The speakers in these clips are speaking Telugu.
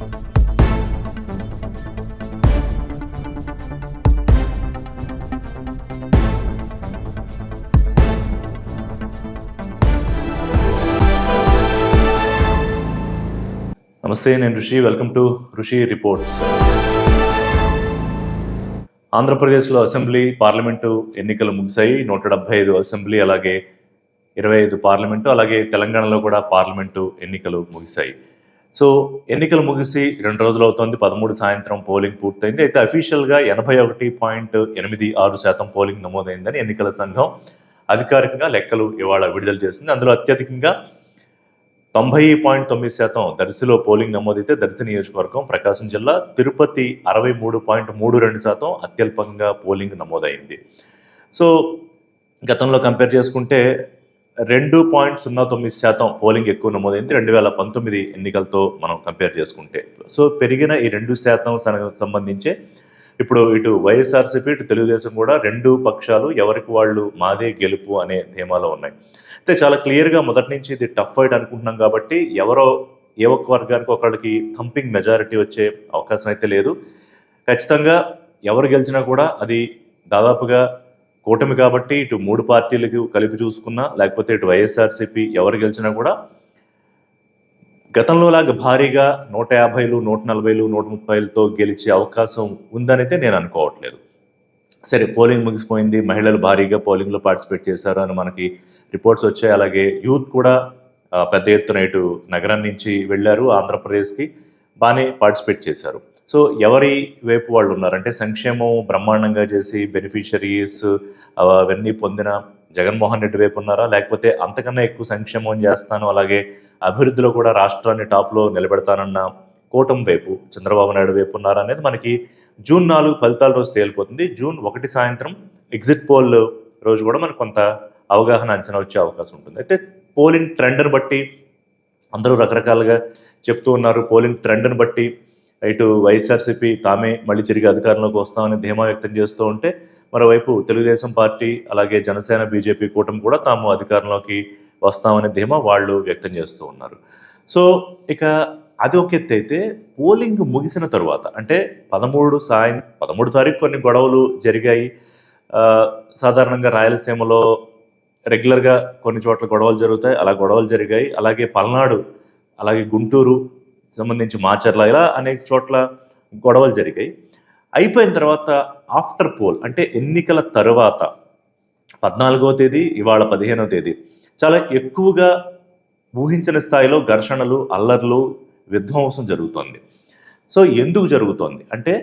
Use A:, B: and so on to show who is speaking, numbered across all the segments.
A: నమస్తే, నేను ఋషి. వెల్కమ్ టు ఋషి రిపోర్ట్స్. ఆంధ్రప్రదేశ్లో అసెంబ్లీ పార్లమెంటు ఎన్నికలు ముగిశాయి. 175 అసెంబ్లీ, అలాగే 25 పార్లమెంటు, అలాగే తెలంగాణలో కూడా పార్లమెంటు ఎన్నికలు ముగిశాయి. సో ఎన్నికలు ముగిసి 2 రోజులు అవుతోంది. 13 సాయంత్రం పోలింగ్ పూర్తయింది. అయితే అఫీషియల్గా 81.86% పోలింగ్ నమోదైందని ఎన్నికల సంఘం అధికారికంగా లెక్కలు ఇవాళ విడుదల చేసింది. అందులో అత్యధికంగా 90.9% దర్శిలో పోలింగ్ నమోదైతే దర్శి నియోజకవర్గం, ప్రకాశం జిల్లా, తిరుపతి 63.32% అత్యల్పంగా పోలింగ్ నమోదైంది. సో గతంలో కంపేర్ చేసుకుంటే 2.09% పోలింగ్ ఎక్కువ నమోదైంది 2019 ఎన్నికలతో మనం కంపేర్ చేసుకుంటే. సో పెరిగిన ఈ 2% సంబంధించే ఇప్పుడు ఇటు వైఎస్ఆర్సీపీ, ఇటు తెలుగుదేశం కూడా 2 పక్షాలు ఎవరికి వాళ్ళు మాదే గెలుపు అనే ధీమాలో ఉన్నాయి. అయితే చాలా క్లియర్గా మొదటి నుంచి ఇది టఫ్ ఫైట్ అనుకుంటున్నాం కాబట్టి ఎవరో ఏ ఒక్క వర్గానికి ఒకళ్ళకి థంపింగ్ మెజారిటీ వచ్చే అవకాశం అయితే లేదు. ఖచ్చితంగా ఎవరు గెలిచినా కూడా అది దాదాపుగా కూటమి కాబట్టి ఇటు 3 పార్టీలకు కలిపి చూసుకున్నా, లేకపోతే ఇటు వైఎస్ఆర్సీపీ ఎవరు గెలిచినా కూడా గతంలో లాగా భారీగా 150లు, 140లు, 130లతో గెలిచే అవకాశం ఉందనైతే నేను అనుకోవట్లేదు. సరే, పోలింగ్ ముగిసిపోయింది, మహిళలు భారీగా పోలింగ్లో పార్టిసిపేట్ చేశారు అని మనకి రిపోర్ట్స్ వచ్చాయి. అలాగే యూత్ కూడా పెద్ద ఎత్తున ఇటు నగరం నుంచి వెళ్ళారు ఆంధ్రప్రదేశ్కి, బాగానే పార్టిసిపేట్ చేశారు. సో ఎవరి వైపు వాళ్ళు ఉన్నారంటే సంక్షేమం బ్రహ్మాండంగా చేసి బెనిఫిషరీస్ అవన్నీ పొందిన జగన్మోహన్ రెడ్డి వైపు ఉన్నారా, లేకపోతే అంతకన్నా ఎక్కువ సంక్షేమం చేస్తాను, అలాగే అభివృద్ధిలో కూడా రాష్ట్రాన్ని టాప్లో నిలబెడతానన్న కూటమి వైపు చంద్రబాబు నాయుడు వైపు ఉన్నారా అనేది మనకి జూన్ 4 ఫలితాల రోజు తేలిపోతుంది. జూన్ 1 సాయంత్రం ఎగ్జిట్ పోల్ రోజు కూడా మనకు కొంత అవగాహన అంచనా వచ్చే అవకాశం ఉంటుంది. అయితే పోలింగ్ ట్రెండ్ని బట్టి అందరూ రకరకాలుగా చెప్తూ ఉన్నారు. పోలింగ్ ట్రెండ్ని బట్టి ఇటు వైఎస్ఆర్సీపీ తామే మళ్ళీ తిరిగి అధికారంలోకి వస్తామని ధీమా వ్యక్తం చేస్తూ ఉంటే, మరోవైపు తెలుగుదేశం పార్టీ, అలాగే జనసేన, బీజేపీ కూటమి కూడా తాము అధికారంలోకి వస్తామనే ధీమా వాళ్ళు వ్యక్తం చేస్తూ ఉన్నారు. సో ఇక అది ఒక ఎత్తు అయితే, పోలింగ్ ముగిసిన తరువాత అంటే 13 తారీఖు కొన్ని గొడవలు జరిగాయి. సాధారణంగా రాయలసీమలో రెగ్యులర్గా కొన్ని చోట్ల గొడవలు జరుగుతాయి, అలా గొడవలు జరిగాయి. అలాగే పల్నాడు, అలాగే గుంటూరు సంబంధించి మాచర్ల, ఇలా అనేక చోట్ల గొడవలు జరిగాయి. అయిపోయిన తర్వాత ఆఫ్టర్ పోల్ అంటే ఎన్నికల తరువాత 14వ తేదీ, ఇవాళ 15వ తేదీ చాలా ఎక్కువగా ఊహించని స్థాయిలో ఘర్షణలు, అల్లర్లు, విధ్వంసం జరుగుతోంది. సో ఎందుకు జరుగుతోంది అంటే,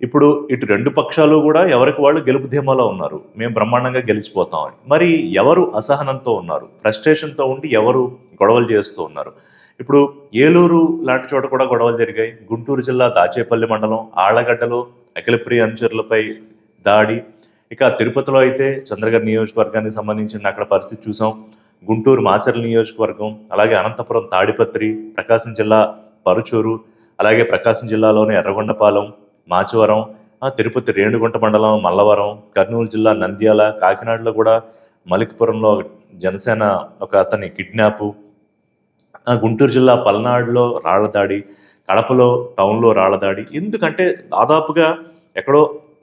A: ఇప్పుడు ఇటు 2 పక్షాలు కూడా ఎవరికి వాళ్ళు గెలుపు ధీమాలో ఉన్నారు, మేము బ్రహ్మాండంగా గెలిచిపోతామని. మరి ఎవరు అసహనంతో ఉన్నారు, ఫ్రస్ట్రేషన్తో ఉండి ఎవరు గొడవలు చేస్తూ ఉన్నారు. ఇప్పుడు ఏలూరు లాంటి చోట కూడా గొడవలు జరిగాయి. గుంటూరు జిల్లా దాచేపల్లి మండలం ఆళ్లగడ్డలో అఖిలప్రియ అనుచరులపై దాడి. ఇక తిరుపతిలో అయితే చంద్రగిరి నియోజకవర్గానికి సంబంధించిన అక్కడ పరిస్థితి చూసాం. గుంటూరు మాచర్ల నియోజకవర్గం, అలాగే అనంతపురం తాడిపత్రి, ప్రకాశం జిల్లా పరుచూరు, అలాగే ప్రకాశం జిల్లాలోని ఎర్రగొండపాలెం, మాచవరం, తిరుపతి రేణుగుంట మండలం మల్లవరం, కర్నూలు జిల్లా నంద్యాల, కాకినాడలో కూడా మలికిపురంలో జనసేన ఒక అతని కిడ్నాపు, గుంటూరు జిల్లా పల్నాడులో రాళ్లదాడి, కడపలో టౌన్లో రాళ్లదాడి. ఎందుకంటే దాదాపుగా ఎక్కడో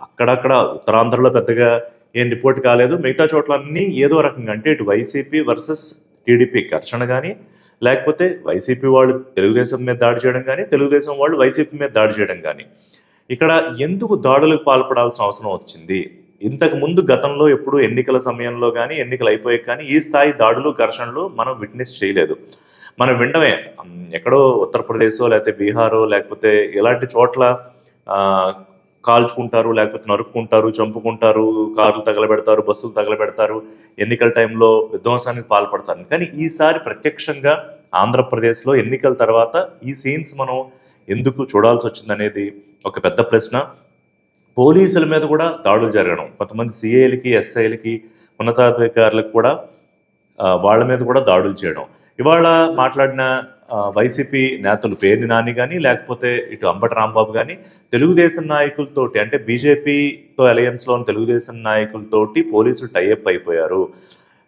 A: అక్కడక్కడ ఉత్తరాంధ్రలో పెద్దగా ఏం రిపోర్ట్ కాలేదు, మిగతా చోట్లన్నీ ఏదో రకంగా అంటే ఇటు వైసీపీ వర్సెస్ టీడీపీ ఘర్షణ కానీ, లేకపోతే వైసీపీ వాళ్ళు తెలుగుదేశం మీద దాడి చేయడం కానీ, తెలుగుదేశం వాళ్ళు వైసీపీ మీద దాడి చేయడం కానీ. ఇక్కడ ఎందుకు దాడులకు పాల్పడాల్సిన అవసరం వచ్చింది? ఇంతకు ముందు గతంలో ఎప్పుడు ఎన్నికల సమయంలో కానీ, ఎన్నికలు అయిపోయాక కానీ ఈ స్థాయి దాడులు, ఘర్షణలు మనం విట్నెస్ చేయలేదు. మనం వినడమే, ఎక్కడో ఉత్తరప్రదేశో లేకపోతే బీహారో లేకపోతే ఇలాంటి చోట్ల కాల్చుకుంటారు, లేకపోతే నరుక్కుంటారు, చంపుకుంటారు, కార్లు తగలబెడతారు, బస్సులు తగలబెడతారు, ఎన్నికల టైంలో విధ్వంసానికి పాల్పడతారు. కానీ ఈసారి ప్రత్యక్షంగా ఆంధ్రప్రదేశ్లో ఎన్నికల తర్వాత ఈ సీన్స్ మనం ఎందుకు చూడాల్సి వచ్చిందనేది ఒక పెద్ద ప్రశ్న. పోలీసుల మీద కూడా దాడులు జరగడం, కొంతమంది సిఐలకి, ఎస్ఐలకి, ఉన్నతాధికారులకు కూడా వాళ్ళ మీద కూడా దాడులు చేయడం. ఇవాళ మాట్లాడిన వైసీపీ నేతలు పేర్ని నాని కానీ, లేకపోతే ఇటు అంబటి రాంబాబు కానీ తెలుగుదేశం నాయకులతోటి, అంటే బీజేపీతో అలయన్స్లో ఉన్న తెలుగుదేశం నాయకులతోటి పోలీసులు టైఅప్ అయిపోయారు,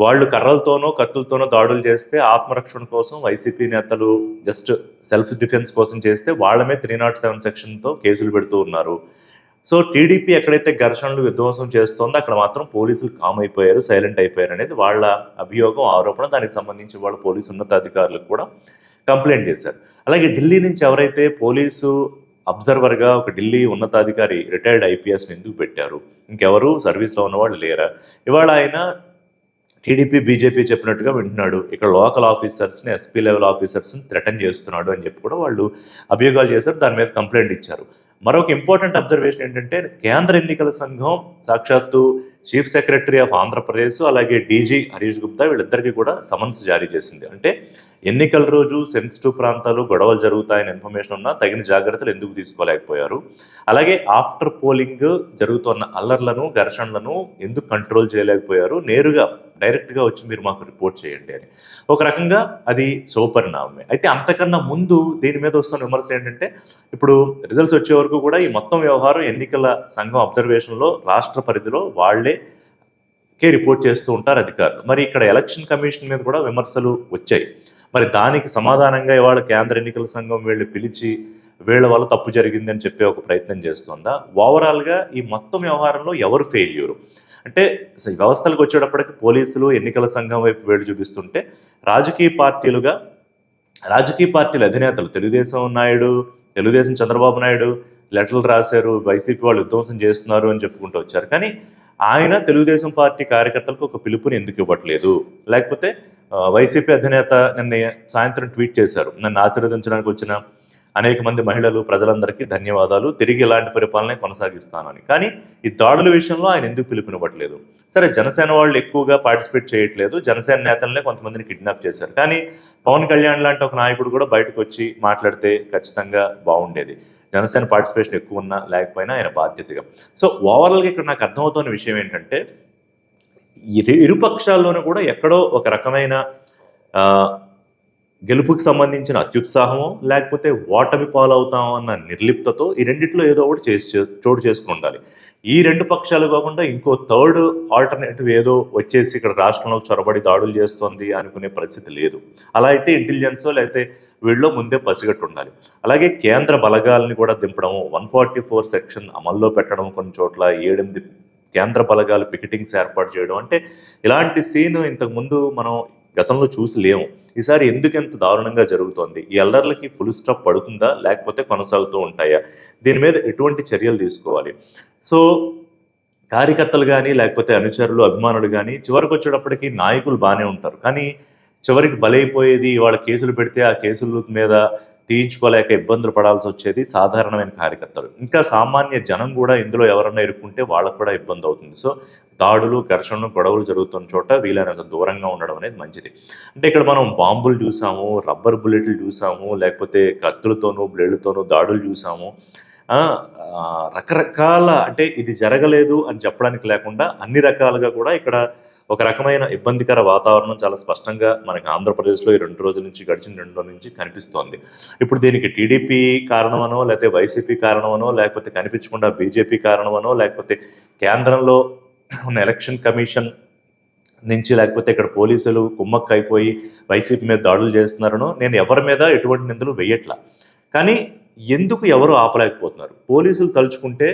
A: వాళ్ళు కర్రలతోనో కత్తులతోనో దాడులు చేస్తే ఆత్మరక్షణ కోసం వైసీపీ నేతలు జస్ట్ సెల్ఫ్ డిఫెన్స్ కోసం చేస్తే వాళ్ళ మీద 307 సెక్షన్తో కేసులు పెడుతూ ఉన్నారు. సో టీడీపీ ఎక్కడైతే ఘర్షణలు విధ్వంసం చేస్తోందో అక్కడ మాత్రం పోలీసులు కామ్ అయిపోయారు, సైలెంట్ అయిపోయారు అనేది వాళ్ళ అభియోగం, ఆరోపణ. దానికి సంబంధించి వాళ్ళ పోలీసు ఉన్నతాధికారులకు కూడా కంప్లైంట్ చేశారు. అలాగే ఢిల్లీ నుంచి ఎవరైతే పోలీసు అబ్జర్వర్గా ఒక ఢిల్లీ ఉన్నతాధికారి రిటైర్డ్ ఐపీఎస్ని ఎందుకు పెట్టారు? ఇంకెవరు సర్వీస్లో ఉన్నవాళ్ళు లేరా? ఇవాళ ఆయన టీడీపీ బీజేపీ చెప్పినట్టుగా వింటున్నాడు, ఇక్కడ లోకల్ ఆఫీసర్స్ని ఎస్పీ లెవెల్ ఆఫీసర్స్ని థ్రెటన్ చేస్తున్నాడు అని చెప్పి కూడా వాళ్ళు అభియోగాలు చేశారు, దాని మీద కంప్లైంట్ ఇచ్చారు. మరొక ఇంపార్టెంట్ అబ్జర్వేషన్ ఏంటంటే కేంద్ర ఎన్నికల సంఘం సాక్షాత్తు చీఫ్ సెక్రటరీ ఆఫ్ ఆంధ్రప్రదేశ్ అలాగే డీజీ హరీష్ గుప్తా వీళ్ళిద్దరికీ కూడా సమన్స్ జారీ చేసింది. అంటే ఎన్నికల రోజు సెన్సిటివ్ ప్రాంతాలు గొడవలు జరుగుతాయని ఇన్ఫర్మేషన్ ఉన్నా తగిన జాగ్రత్తలు ఎందుకు తీసుకోలేకపోయారు? అలాగే ఆఫ్టర్ పోలింగ్ జరుగుతున్న అల్లర్లను ఘర్షణలను ఎందుకు కంట్రోల్ చేయలేకపోయారు? నేరుగా డైరెక్ట్గా వచ్చి మీరు మాకు రిపోర్ట్ చేయండి అని. ఒక రకంగా అది శుభపరిణామమే. అయితే అంతకన్నా ముందు దీని మీద వస్తున్న విమర్శలు ఏంటంటే ఇప్పుడు రిజల్ట్స్ వచ్చే వరకు కూడా ఈ మొత్తం వ్యవహారం ఎన్నికల సంఘం అబ్జర్వేషన్లో రాష్ట్ర పరిధిలో వాళ్లే రిపోర్ట్ చేస్తూ ఉంటారు అధికారులు. మరి ఇక్కడ ఎలక్షన్ కమిషన్ మీద కూడా విమర్శలు వచ్చాయి. మరి దానికి సమాధానంగా ఇవాళ కేంద్ర ఎన్నికల సంఘం వీళ్ళు పిలిచి వీళ్ళ వల్ల తప్పు జరిగింది అని చెప్పి ఒక ప్రయత్నం చేస్తుందా? ఓవరాల్గా ఈ మొత్తం వ్యవహారంలో ఎవరు ఫెయిల్యూరు అంటే వ్యవస్థలకు వచ్చేటప్పటికి పోలీసులు ఎన్నికల సంఘం వైపు వేడు చూపిస్తుంటే రాజకీయ పార్టీల అధినేతలు తెలుగుదేశం చంద్రబాబు నాయుడు లెటర్లు రాశారు, వైసీపీ వాళ్ళు విధ్వంసం చేస్తున్నారు అని చెప్పుకుంటూ వచ్చారు. కానీ ఆయన తెలుగుదేశం పార్టీ కార్యకర్తలకు ఒక పిలుపుని ఎందుకు ఇవ్వట్లేదు? లేకపోతే వైసీపీ అధినేత నిన్న సాయంత్రం ట్వీట్ చేశారు, నన్ను ఆశీర్వదించడానికి వచ్చిన అనేక మంది మహిళలు ప్రజలందరికీ ధన్యవాదాలు, తిరిగి ఇలాంటి పరిపాలనే కొనసాగిస్తానని. కానీ ఈ దాడుల విషయంలో ఆయన ఎందుకు పిలుపునివ్వట్లేదు? సరే, జనసేన వాళ్ళు ఎక్కువగా పార్టిసిపేట్ చేయట్లేదు, జనసేన నేతలనే కొంతమందిని కిడ్నాప్ చేశారు. కానీ పవన్ కళ్యాణ్ లాంటి ఒక నాయకుడు కూడా బయటకు వచ్చి మాట్లాడితే ఖచ్చితంగా బాగుండేది. జనసేన పార్టిసిపేషన్ ఎక్కువ ఉన్నా లేకపోయినా ఆయన బాధ్యతగా. సో ఓవరాల్గా ఇక్కడ నాకు అర్థమవుతున్న విషయం ఏంటంటే ఇరు పక్షాల్లోనూ కూడా ఎక్కడో ఒక రకమైన గెలుపుకి సంబంధించిన అత్యుత్సాహమో లేకపోతే ఓటమి పాలవుతామో అన్న నిర్లిప్తతో ఈ రెండిట్లో ఏదో ఒకటి చోటు చేసుకుని ఉండాలి. ఈ రెండు పక్షాలు కాకుండా ఇంకో థర్డ్ ఆల్టర్నేటివ్ ఏదో వచ్చేసి ఇక్కడ రాష్ట్రంలో చొరబడి దాడులు చేస్తోంది అనుకునే పరిస్థితి లేదు. అలా అయితే ఇంటెలిజెన్సో లేకపోతే వీళ్ళలో ముందే పసిగట్టు ఉండాలి. అలాగే కేంద్ర బలగాల్ని కూడా దింపడం, 144 సెక్షన్ అమల్లో పెట్టడం, కొన్ని చోట్ల 7-8 కేంద్ర బలగాలు పికెటింగ్స్ ఏర్పాటు చేయడం, అంటే ఇలాంటి సీన్ ఇంతకుముందు మనం గతంలో చూసి లేము. ఈసారి ఎందుకు ఎంత దారుణంగా జరుగుతోంది? ఈ అల్లర్లకి ఫుల్ స్టాప్ పడుతుందా లేకపోతే కొనసాగుతూ ఉంటాయా? దీని మీద ఎటువంటి చర్యలు తీసుకోవాలి? సో కార్యకర్తలు కానీ లేకపోతే అనుచరులు అభిమానులు కానీ చివరికి వచ్చేటప్పటికి నాయకులు బాగానే ఉంటారు, కానీ చివరికి బలైపోయేది ఇవాళ కేసులు పెడితే ఆ కేసుల మీద తీయించుకోలేక ఇబ్బందులు పడాల్సి వచ్చేది సాధారణమైన కార్యకర్తలు. ఇంకా సామాన్య జనం కూడా ఇందులో ఎవరన్నా ఇరుక్కుంటే వాళ్ళకు కూడా ఇబ్బంది అవుతుంది. సో దాడులు, ఘర్షణలు, గొడవలు జరుగుతున్న చోట వీలైనంత దూరంగా ఉండడం అనేది మంచిది. అంటే ఇక్కడ మనం బాంబులు చూసాము, రబ్బర్ బుల్లెట్లు చూసాము, లేకపోతే కత్తులతోనూ బ్లేడ్లతోనూ దాడులు చూసాము. రకరకాల, అంటే ఇది జరగలేదు అని చెప్పడానికి లేకుండా అన్ని రకాలుగా కూడా ఇక్కడ ఒక రకమైన ఇబ్బందికర వాతావరణం చాలా స్పష్టంగా మనకి ఆంధ్రప్రదేశ్లో ఈ 2 రోజుల నుంచి, గడిచిన 2 రోజుల నుంచి కనిపిస్తోంది. ఇప్పుడు దీనికి టీడీపీ కారణమనో లేకపోతే వైసీపీ కారణమనో లేకపోతే కనిపించకుండా బీజేపీ కారణమనో లేకపోతే కేంద్రంలో ఉన్న ఎలక్షన్ కమిషన్ నుంచి లేకపోతే ఇక్కడ పోలీసులు కుమ్మక్క అయిపోయి వైసీపీ మీద దాడులు చేస్తున్నారనో నేను ఎవరి మీద ఎటువంటి నిందలు వేయట్లా. కానీ ఎందుకు ఎవరు ఆపలేకపోతున్నారు? పోలీసులు తలుచుకుంటే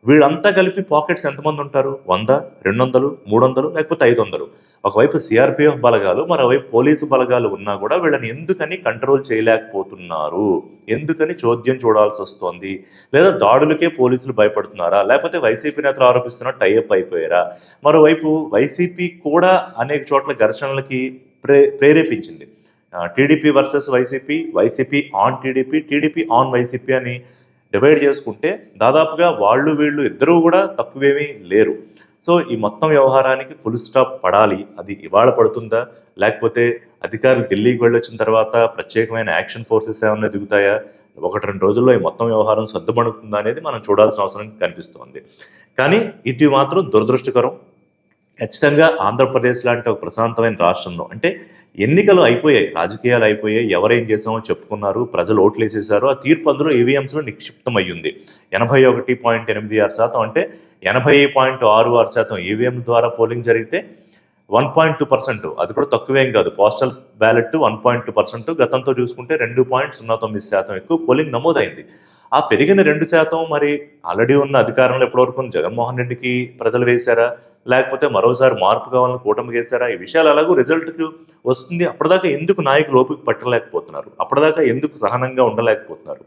A: వీళ్ళంతా కలిపి పాకెట్స్ ఎంతమంది ఉంటారు? 100, 200, 300 లేకపోతే 500. ఒకవైపు సిఆర్పిఎఫ్ బలగాలు, మరోవైపు పోలీసు బలగాలు ఉన్నా కూడా వీళ్ళని ఎందుకని కంట్రోల్ చేయలేకపోతున్నారు? ఎందుకని చోద్యం చూడాల్సి వస్తుంది? లేదా దాడులకే పోలీసులు భయపడుతున్నారా? లేకపోతే వైసీపీ నేతలు ఆరోపిస్తున్న టైఅప్ అయిపోయారా? మరోవైపు వైసీపీ కూడా అనేక చోట్ల ఘర్షణలకి ప్రేరేపించింది. TDP versus YCP, YCP on TDP, TDP on YCP అని డివైడ్ చేసుకుంటే దాదాపుగా వాళ్ళు వీళ్ళు ఇద్దరూ కూడా తక్కువేమీ లేరు. సో ఈ మొత్తం వ్యవహారానికి ఫుల్ స్టాప్ పడాలి. అది ఇవాళ పడుతుందా లేకపోతే అధికారులు ఢిల్లీకి వెళ్ళొచ్చిన తర్వాత ప్రత్యేకమైన యాక్షన్ ఫోర్సెస్ ఏమైనా దిగుతాయా? 1-2 రోజుల్లో ఈ మొత్తం వ్యవహారం సర్దుమణుకుతుందా అనేది మనం చూడాల్సిన అవసరం కనిపిస్తోంది. కానీ ఇది మాత్రం దురదృష్టకరం. ఖచ్చితంగా ఆంధ్రప్రదేశ్ లాంటి ఒక ప్రశాంతమైన రాష్ట్రంలో, అంటే ఎన్నికలు అయిపోయాయి, రాజకీయాలు అయిపోయాయి, ఎవరేం చేసామో చెప్పుకున్నారు, ప్రజలు ఓట్లు వేసేసారు, ఆ తీర్పు అందులో ఈవీఎంస్లో నిక్షిప్తమయ్యింది. 81.86%, అంటే 80.66% ఈవీఎం ద్వారా పోలింగ్ జరిగితే 1.2%, అది కూడా తక్కువేం కాదు. పోస్టల్ బ్యాలెట్ 1.2%, గతంతో చూసుకుంటే 2.09% ఎక్కువ పోలింగ్ నమోదైంది. ఆ పెరిగిన 2% మరి ఆల్రెడీ ఉన్న అధికారంలో ఇప్పటివరకు ఉన్న జగన్మోహన్ రెడ్డికి ప్రజలు వేశారా? లేకపోతే మరోసారి మార్పు కావాలని కూటమికి వేశారా? ఈ విషయాలు ఎలాగో రిజల్ట్‌కి వస్తుంది. అప్పటిదాకా ఎందుకు నాయకులు ఓపిక పట్టలేకపోతున్నారు? అప్పటిదాకా ఎందుకు సహనంగా ఉండలేకపోతున్నారు?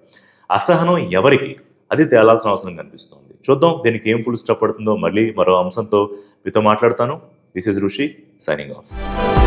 A: అసహనం ఎవరికి? అది తేలాల్సిన అవసరం కనిపిస్తోంది. చూద్దాం దీనికి ఏం ఫుల్ స్టాప్ పడుతుందో. మళ్ళీ మరో అంశంతో మీతో మాట్లాడతాను. దిస్ ఈజ్ ఋషి సైనింగ్ ఆఫ్.